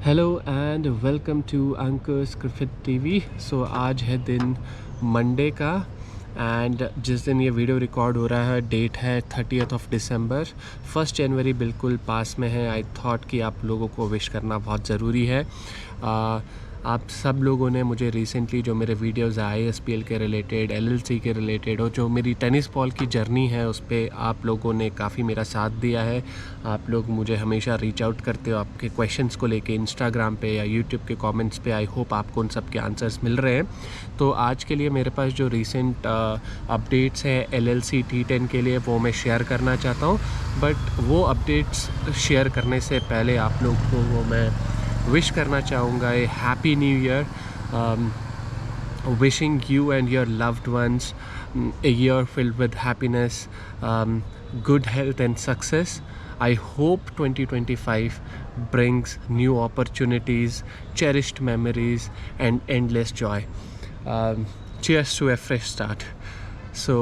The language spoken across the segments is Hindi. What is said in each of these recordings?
Hello and welcome to Ankush cricket TV. So आज है दिन मंडे का एंड जिस दिन ये वीडियो रिकॉर्ड हो रहा है डेट है 30 दिसंबर। 1 जनवरी बिल्कुल पास में है। आई थॉट कि आप लोगों को विश करना बहुत ज़रूरी है। आप सब लोगों ने मुझे रिसेंटली जो मेरे वीडियोज़ है ISPL के रिलेटेड, LLC के रिलेटेड और जो मेरी टेनिस बॉल की जर्नी है उस पर आप लोगों ने काफ़ी मेरा साथ दिया है। आप लोग मुझे हमेशा रीच आउट करते हो आपके क्वेश्चंस को लेके इंस्टाग्राम पे या यूट्यूब के कमेंट्स पे। आई होप आपको उन सब के आंसर्स मिल रहे हैं। तो आज के लिए मेरे पास जो रिसेंट अपडेट्स है LLC T10 के लिए वो मैं शेयर करना चाहता हूँ। बट वो अपडेट्स शेयर करने से पहले आप लोग को वो मैं विश करना चाहूँगा ए happy new year. wishing you and your loved ones a year filled with happiness, good health and success. I hope 2025 brings new opportunities, cherished memories and endless joy. Cheers to a fresh start. So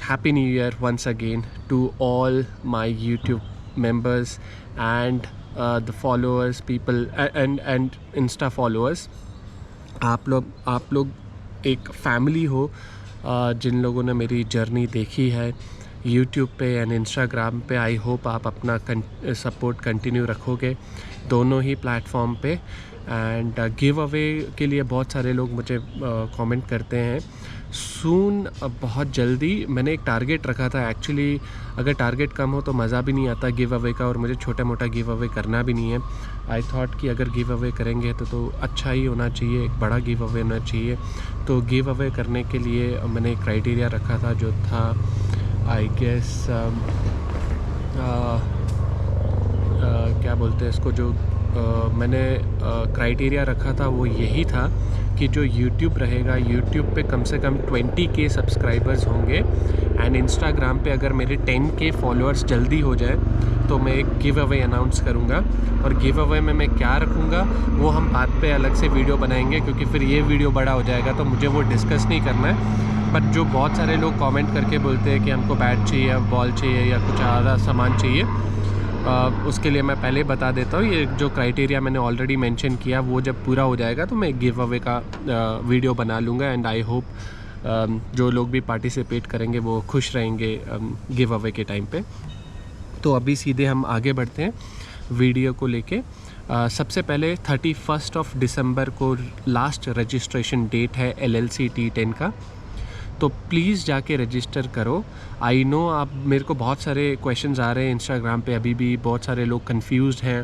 happy new year once again to all my YouTube members and the followers, people and Insta followers. आप लोग एक फैमिली हो जिन लोगों ने मेरी जर्नी देखी है यूट्यूब पे एंड इंस्टाग्राम पे। आई होप आप अपना सपोर्ट कंटिन्यू रखोगे दोनों ही प्लेटफॉर्म पे। एंड गिव अवे के लिए बहुत सारे लोग मुझे कमेंट करते हैं सून। बहुत जल्दी मैंने एक टारगेट रखा था एक्चुअली। अगर टारगेट कम हो तो मज़ा भी नहीं आता गिव अवे का, और मुझे छोटा मोटा गिव अवे करना भी नहीं है। आई थॉट कि अगर गिव अवे करेंगे तो अच्छा ही होना चाहिए, एक बड़ा गिव अवे होना चाहिए। तो गिव अवे करने के लिए मैंने एक क्राइटेरिया रखा था जो था आई गेस क्या बोलते हैं इसको, जो मैंने क्राइटेरिया रखा था वो यही था कि जो YouTube रहेगा, YouTube पे कम से कम 20K सब्सक्राइबर्स होंगे एंड इंस्टाग्राम पे अगर मेरे 10K फॉलोअर्स जल्दी हो जाए तो मैं एक गिव अवे अनाउंस करूँगा। और गिव अवे में मैं क्या रखूँगा वो हम बाद पे अलग से वीडियो बनाएंगे, क्योंकि फिर ये वीडियो बड़ा हो जाएगा तो मुझे वो डिस्कस नहीं करना है। बट जो बहुत सारे लोग कमेंट करके बोलते हैं कि हमको बैट चाहिए, बॉल चाहिए या कुछ ज़्यादा सामान चाहिए, उसके लिए मैं पहले बता देता हूँ। ये जो क्राइटेरिया मैंने ऑलरेडी मेंशन किया वो जब पूरा हो जाएगा तो मैं गिव अवे का वीडियो बना लूँगा। एंड आई होप जो लोग भी पार्टिसिपेट करेंगे वो खुश रहेंगे गिव अवे के टाइम पे। तो अभी सीधे हम आगे बढ़ते हैं वीडियो को लेके। सबसे पहले 31 दिसंबर को लास्ट रजिस्ट्रेशन डेट है LLC T10 का, तो प्लीज़ जाके रजिस्टर करो। आई नो आप मेरे को बहुत सारे क्वेश्चंस आ रहे हैं इंस्टाग्राम पे, अभी भी बहुत सारे लोग कंफ्यूज्ड हैं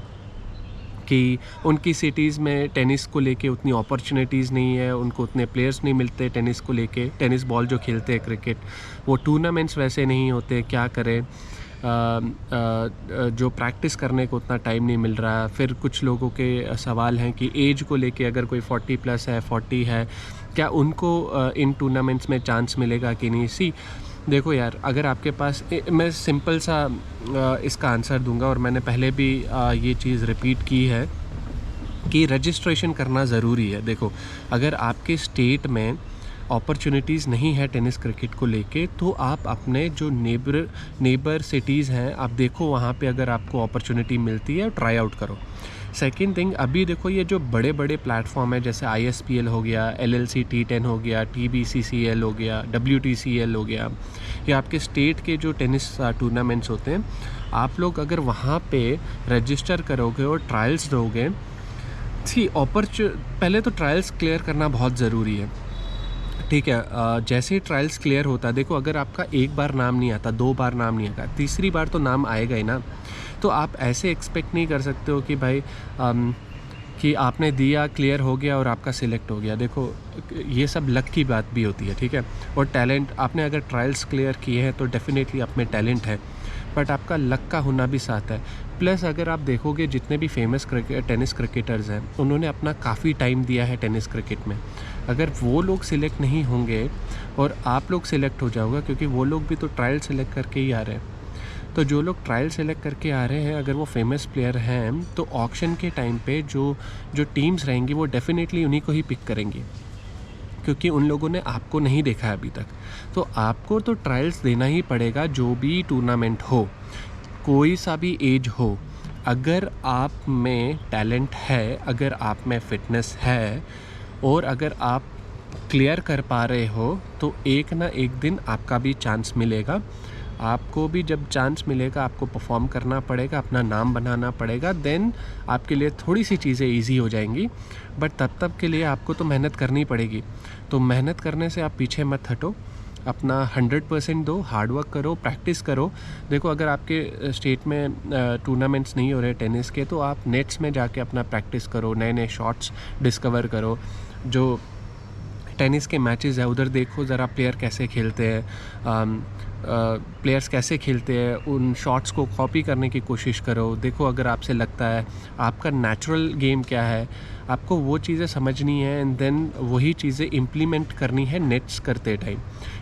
कि उनकी सिटीज़ में टेनिस को लेके उतनी अपॉर्चुनिटीज़ नहीं है, उनको उतने प्लेयर्स नहीं मिलते टेनिस को लेके। टेनिस बॉल जो खेलते हैं क्रिकेट, वो टूर्नामेंट्स वैसे नहीं होते, क्या करें। जो प्रैक्टिस करने को उतना टाइम नहीं मिल रहा। फिर कुछ लोगों के सवाल हैं कि एज को लेके, अगर कोई 40+ है, 40 है, क्या उनको इन टूर्नामेंट्स में चांस मिलेगा कि नहीं। देखो यार, अगर आपके पास मैं सिंपल सा इसका आंसर दूंगा, और मैंने पहले भी ये चीज़ रिपीट की है कि रजिस्ट्रेशन करना ज़रूरी है। देखो, अगर आपके स्टेट में अपॉर्चुनिटीज़ नहीं है टेनिस क्रिकेट को लेके, तो आप अपने जो नेबर सिटीज़ हैं आप देखो, वहाँ पे अगर आपको अपॉर्चुनिटी मिलती है ट्राई आउट करो। सेकंड थिंग, अभी देखो ये जो बड़े बड़े प्लेटफॉर्म है जैसे ISPL हो गया, LLC T10 हो गया, TBCCL हो गया, WTCL हो गया, या आपके स्टेट के जो टेनिस टूर्नामेंट्स होते हैं, आप लोग अगर वहाँ पे रजिस्टर करोगे और ट्रायल्स दोगे, पहले तो ट्रायल्स क्लियर करना बहुत ज़रूरी है, ठीक है। जैसे ही ट्रायल्स क्लियर होता है, देखो अगर आपका एक बार नाम नहीं आता, 2 बार नाम नहीं आता, तीसरी बार तो नाम आएगा ही ना। तो आप ऐसे एक्सपेक्ट नहीं कर सकते हो कि भाई कि आपने दिया, क्लियर हो गया और आपका सिलेक्ट हो गया। देखो ये सब लक की बात भी होती है, ठीक है। और टैलेंट, आपने अगर ट्रायल्स क्लियर किए हैं तो डेफिनेटली आप में टैलेंट है, बट आपका लक का होना भी साथ है। प्लस अगर आप देखोगे जितने भी फेमस टेनिस क्रिकेटर्स हैं, उन्होंने अपना काफ़ी टाइम दिया है टेनिस क्रिकेट में। अगर वो लोग सिलेक्ट नहीं होंगे और आप लोग सिलेक्ट हो जाओगे, क्योंकि वो लोग भी तो ट्रायल सेलेक्ट करके ही आ रहे हैं। तो जो लोग ट्रायल सेलेक्ट करके आ रहे हैं, अगर वो फेमस प्लेयर हैं, तो ऑक्शन के टाइम पे जो टीम्स रहेंगी वो डेफिनेटली उन्हीं को ही पिक करेंगी, क्योंकि उन लोगों ने आपको नहीं देखा है अभी तक। तो आपको तो ट्रायल्स देना ही पड़ेगा, जो भी टूर्नामेंट हो, कोई सा भी एज हो, अगर आप में टैलेंट है, अगर आप में फ़िटनेस है और अगर आप क्लियर कर पा रहे हो, तो एक ना एक दिन आपका भी चांस मिलेगा। आपको भी जब चांस मिलेगा आपको परफॉर्म करना पड़ेगा, अपना नाम बनाना पड़ेगा, देन आपके लिए थोड़ी सी चीज़ें इजी हो जाएंगी। बट तब के लिए आपको तो मेहनत करनी पड़ेगी। तो मेहनत करने से आप पीछे मत हटो, अपना 100% दो, हार्ड वर्क करो, प्रैक्टिस करो। देखो अगर आपके स्टेट में टूर्नामेंट्स नहीं हो रहे टेनिस के, तो आप नेट्स में जाके अपना प्रैक्टिस करो, नए नए शॉट्स डिस्कवर करो। जो टेनिस के मैचेस है उधर देखो ज़रा प्लेयर कैसे खेलते हैं, प्लेयर्स कैसे खेलते हैं, उन शॉट्स को कॉपी करने की कोशिश करो। देखो अगर आपसे लगता है आपका नेचुरल गेम क्या है, आपको वो चीज़ें समझनी है एंड देन वही चीज़ें इम्प्लीमेंट करनी है नेट्स करते टाइम।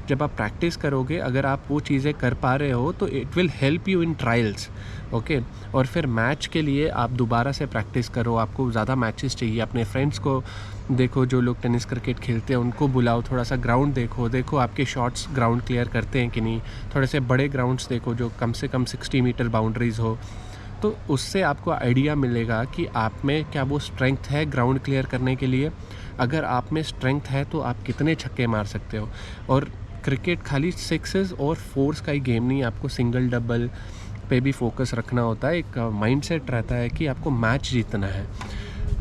जब आप प्रैक्टिस करोगे, अगर आप वो चीज़ें कर पा रहे हो तो it will help you in trials, okay. और फिर मैच के लिए आप दोबारा से प्रैक्टिस करो। आपको ज़्यादा मैचेस चाहिए, अपने फ्रेंड्स को देखो जो लोग टेनिस क्रिकेट खेलते हैं उनको बुलाओ, थोड़ा सा ग्राउंड देखो आपके शॉट्स ग्राउंड क्लियर करते हैं कि नहीं। थोड़े से बड़े ग्राउंड्स देखो जो कम से कम 60 मीटर बाउंड्रीज़ हो, तो उससे आपको आइडिया मिलेगा कि आप में क्या वो स्ट्रेंथ है ग्राउंड क्लियर करने के लिए। अगर आप में स्ट्रेंथ है तो आप कितने छक्के मार सकते हो। और क्रिकेट खाली सिक्सेस और फोर्स का ही गेम नहीं, आपको सिंगल डबल पे भी फोकस रखना होता है। एक माइंडसेट रहता है कि आपको मैच जीतना है।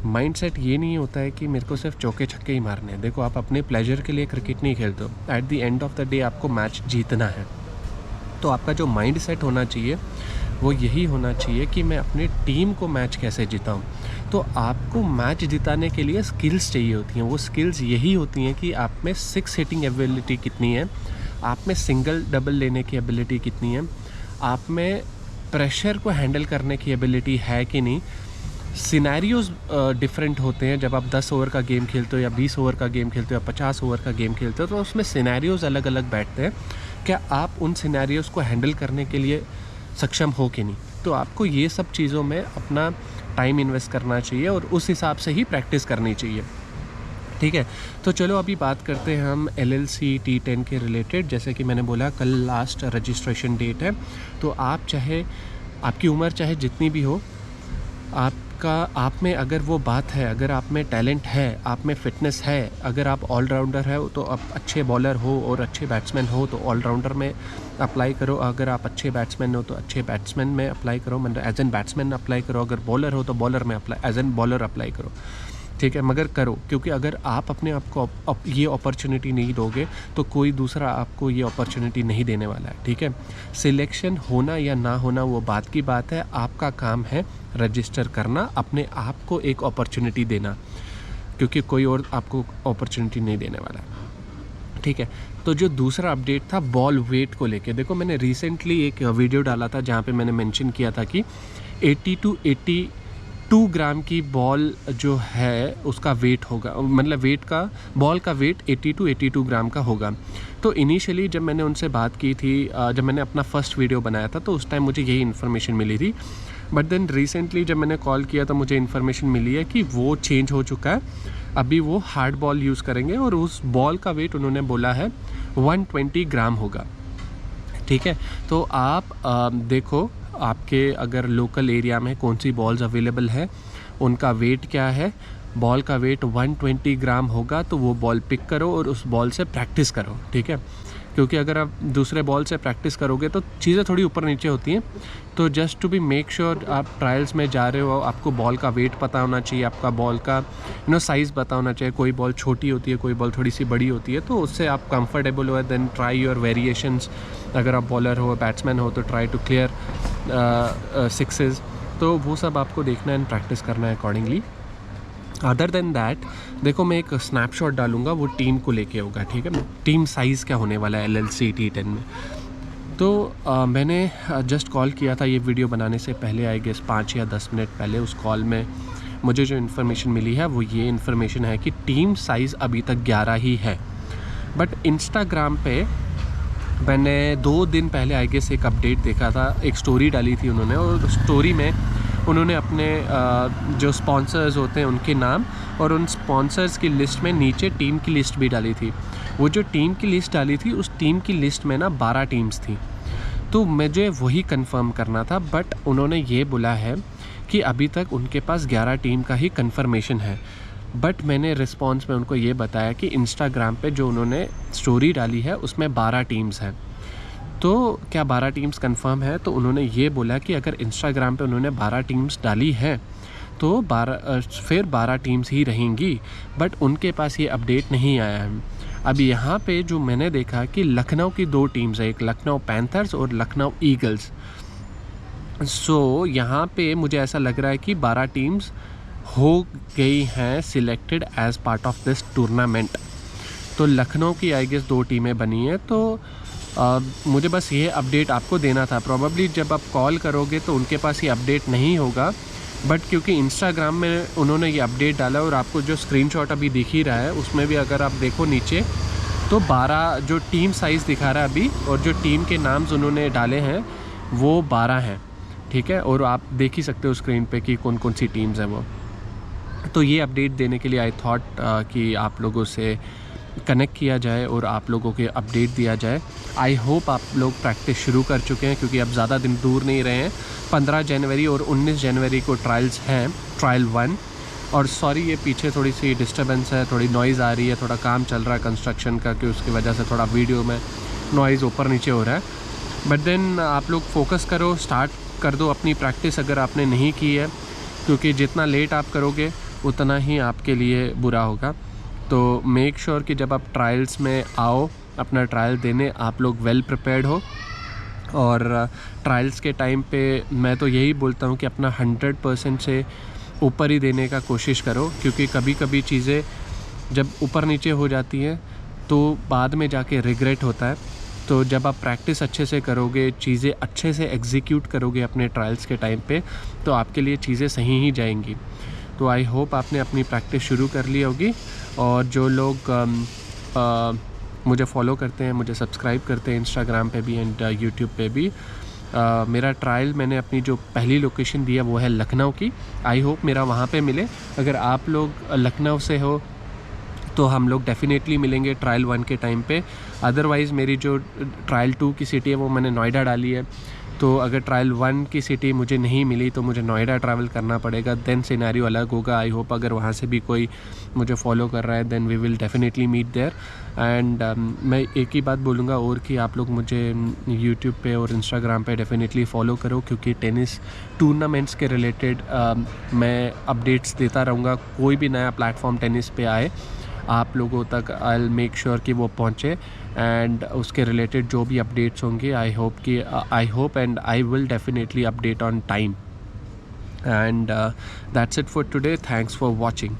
माइंडसेट ये नहीं होता है कि मेरे को सिर्फ चौके छक्के ही मारने हैं। देखो आप अपने प्लेजर के लिए क्रिकेट नहीं खेलते हो, at the end of the day आपको मैच जीतना है। तो आपका जो माइंड सेट होना चाहिए वो यही होना चाहिए कि मैं अपनी टीम को मैच कैसे जिताऊं। तो आपको मैच जिताने के लिए स्किल्स चाहिए होती हैं। वो स्किल्स यही होती हैं कि आप में 6 हिटिंग एबिलिटी कितनी है, आप में सिंगल डबल लेने की एबिलिटी कितनी है, आप में प्रेशर को हैंडल करने की एबिलिटी है कि नहीं। सिनेरियोज़ डिफरेंट होते हैं। जब आप 10 ओवर का गेम खेलते हो या 20 ओवर का गेम खेलते हो या 50 ओवर का गेम खेलते हो, तो उसमें सिनेरियोज़ अलग अलग बैठते हैं। क्या आप उन सिनेरियोज़ को हैंडल करने के लिए सक्षम हो कि नहीं। तो आपको ये सब चीज़ों में अपना टाइम इन्वेस्ट करना चाहिए और उस हिसाब से ही प्रैक्टिस करनी चाहिए, ठीक है। तो चलो अभी बात करते हैं हम LLC T10 के रिलेटेड। जैसे कि मैंने बोला कल लास्ट रजिस्ट्रेशन डेट है। तो आप चाहे आपकी उम्र चाहे जितनी भी हो, आप में अगर वो बात है, अगर आप में टैलेंट है, आप में फ़िटनेस है, अगर आप ऑलराउंडर है तो आप अच्छे बॉलर हो और अच्छे बैट्समैन हो तो ऑलराउंडर में अप्लाई करो। अगर आप अच्छे बैट्समैन हो तो अच्छे बैट्समैन में अप्लाई करो, मतलब एज एन बैट्समैन अप्लाई करो। अगर बॉलर हो तो बॉलर में एज एन बॉलर अप्लाई करो, ठीक है। मगर करो, क्योंकि अगर आप अपने आप को ये अपॉर्चुनिटी नहीं दोगे तो कोई दूसरा आपको ये अपॉर्चुनिटी नहीं देने वाला है, ठीक है। सिलेक्शन होना या ना होना वो बात की बात है। आपका काम है रजिस्टर करना, अपने आप को एक अपॉर्चुनिटी देना, क्योंकि कोई और आपको अपॉर्चुनिटी नहीं देने वाला है, ठीक है। तो जो दूसरा अपडेट था बॉल वेट को लेके, देखो मैंने रिसेंटली एक वीडियो डाला था जहाँ पे मैंने मेंशन किया था कि 80 to 82 ग्राम की बॉल जो है उसका वेट होगा, मतलब बॉल का वेट 80 to 82 ग्राम का होगा। तो इनिशियली जब मैंने उनसे बात की थी, जब मैंने अपना फर्स्ट वीडियो बनाया था, तो उस टाइम मुझे यही इन्फॉर्मेशन मिली थी। बट देन रिसेंटली जब मैंने कॉल किया तो मुझे इन्फॉर्मेशन मिली है कि वो चेंज हो चुका है। अभी वो हार्ड बॉल यूज़ करेंगे और उस बॉल का वेट उन्होंने बोला है 120 ग्राम होगा, ठीक है। तो आप देखो आपके अगर लोकल एरिया में कौन सी बॉल्स अवेलेबल है, उनका वेट क्या है। बॉल का वेट 120 ग्राम होगा तो वो बॉल पिक करो और उस बॉल से प्रैक्टिस करो, ठीक है। क्योंकि अगर आप दूसरे बॉल से प्रैक्टिस करोगे तो चीज़ें थोड़ी ऊपर नीचे होती हैं। तो just to be make sure आप ट्रायल्स में जा रहे हो, आपको बॉल का वेट पता होना चाहिए, आपका बॉल का साइज़ पता होना चाहिए। कोई बॉल छोटी होती है, कोई बॉल थोड़ी सी बड़ी होती है, तो उससे आप कंफर्टेबल हो। Then try your variations. अगर आप बॉलर हो, बैट्समैन हो, तो ट्राई टू क्लियर सिक्सेस। तो वो सब आपको देखना एंड प्रैक्टिस करना है अकॉर्डिंगली। अदर देन दैट, देखो मैं एक स्नैपशॉट डालूंगा, वो टीम को लेके होगा, ठीक है। टीम साइज़ क्या होने वाला है LLC T10 में। तो मैंने जस्ट कॉल किया था ये वीडियो बनाने से पहले, आई गेस 5 या 10 मिनट पहले। उस कॉल में मुझे जो इन्फॉर्मेशन मिली है वो ये इन्फॉर्मेशन है कि टीम साइज़ अभी तक 11 ही है। बट इंस्टाग्राम पे मैंने 2 दिन पहले आई गेस एक अपडेट देखा था, एक स्टोरी डाली थी उन्होंने, और स्टोरी में उन्होंने अपने जो स्पॉन्सर्स होते हैं उनके नाम और उन स्पॉन्सर्स की लिस्ट में नीचे टीम की लिस्ट भी डाली थी। वो जो टीम की लिस्ट डाली थी उस टीम की लिस्ट में ना 12 टीम्स थी। तो मुझे वही कंफर्म करना था, बट उन्होंने ये बोला है कि अभी तक उनके पास 11 टीम का ही कंफर्मेशन है। बट मैंने रिस्पॉन्स में उनको ये बताया कि इंस्टाग्राम पे जो उन्होंने स्टोरी डाली है उसमें 12 टीम्स हैं। तो क्या 12 टीम्स कंफर्म है? तो उन्होंने ये बोला कि अगर इंस्टाग्राम पे उन्होंने 12 टीम्स डाली है तो 12 टीम्स ही रहेंगी, बट उनके पास ये अपडेट नहीं आया है। अब यहाँ पे जो मैंने देखा कि लखनऊ की 2 टीम्स है, एक लखनऊ पैंथर्स और लखनऊ ईगल्स। सो यहाँ पे मुझे ऐसा लग रहा है कि 12 टीम्स हो गई हैं selected as part of this tournament. तो लखनऊ की आई गेस 2 टीमें बनी हैं। तो मुझे बस ये अपडेट आपको देना था। प्रॉबेबली जब आप कॉल करोगे तो उनके पास ये अपडेट नहीं होगा, बट क्योंकि इंस्टाग्राम में उन्होंने ये अपडेट डाला और आपको जो स्क्रीनशॉट अभी दिख ही रहा है उसमें भी अगर आप देखो नीचे तो 12 जो टीम साइज़ दिखा रहा है अभी और जो टीम के नाम्स उन्होंने डाले हैं वो 12 हैं, ठीक है। और आप देख ही सकते हो स्क्रीन पे कि कौन कौन सी टीम्स हैं वो। तो ये अपडेट देने के लिए आई थॉट कि आप लोगों से कनेक्ट किया जाए और आप लोगों के अपडेट दिया जाए। आई होप आप लोग प्रैक्टिस शुरू कर चुके हैं क्योंकि अब ज़्यादा दिन दूर नहीं रहे हैं। 15 जनवरी और 19 जनवरी को ट्रायल्स हैं, ट्रायल 1। और सॉरी ये पीछे थोड़ी सी डिस्टर्बेंस है, थोड़ी नॉइज़ आ रही है, थोड़ा काम चल रहा है कंस्ट्रक्शन का कि उसकी वजह से थोड़ा वीडियो में नॉइज़ ऊपर नीचे हो रहा है। बट देन आप लोग फोकस करो, स्टार्ट कर दो अपनी प्रैक्टिस अगर आपने नहीं की है, क्योंकि जितना लेट आप करोगे उतना ही आपके लिए बुरा होगा। तो मेक श्योर कि जब आप ट्रायल्स में आओ अपना ट्रायल देने आप लोग वेल प्रिपेयर्ड हो। और ट्रायल्स के टाइम पे मैं तो यही बोलता हूँ कि अपना 100% से ऊपर ही देने का कोशिश करो, क्योंकि कभी कभी चीज़ें जब ऊपर नीचे हो जाती हैं तो बाद में जाके रिग्रेट होता है। तो जब आप प्रैक्टिस अच्छे से करोगे, चीज़ें अच्छे से एग्जीक्यूट करोगे अपने ट्रायल्स के टाइम पे, तो आपके लिए चीज़ें सही ही जाएंगी। तो आई होप आपने अपनी प्रैक्टिस शुरू कर ली होगी। और जो लोग मुझे फॉलो करते हैं, मुझे सब्सक्राइब करते हैं इंस्टाग्राम पे भी एंड यूट्यूब पे भी, मेरा ट्रायल मैंने अपनी जो पहली लोकेशन दी है वो है लखनऊ की। आई होप मेरा वहाँ पे मिले। अगर आप लोग लखनऊ से हो तो हम लोग डेफिनेटली मिलेंगे ट्रायल 1 के टाइम पे। अदरवाइज़ मेरी जो ट्रायल 2 की सिटी है वो मैंने नोएडा डाली है। तो अगर ट्रायल 1 की सिटी मुझे नहीं मिली तो मुझे नोएडा ट्रैवल करना पड़ेगा, देन सिनेरियो अलग होगा। आई होप अगर वहाँ से भी कोई मुझे फॉलो कर रहा है then we will definitely meet there. And मैं एक ही बात बोलूँगा और कि आप लोग मुझे यूट्यूब पे और इंस्टाग्राम पे डेफिनेटली फॉलो करो, क्योंकि टेनिस टूर्नामेंट्स के रिलेटेड मैं अपडेट्स देता रहूँगा। कोई भी नया प्लेटफॉर्म टेनिस पे आए आप लोगों तक आई विल मेक श्योर कि वो पहुँचे एंड उसके रिलेटेड जो भी अपडेट्स होंगे I hope and I will definitely update on time. And that's it for today. Thanks for watching.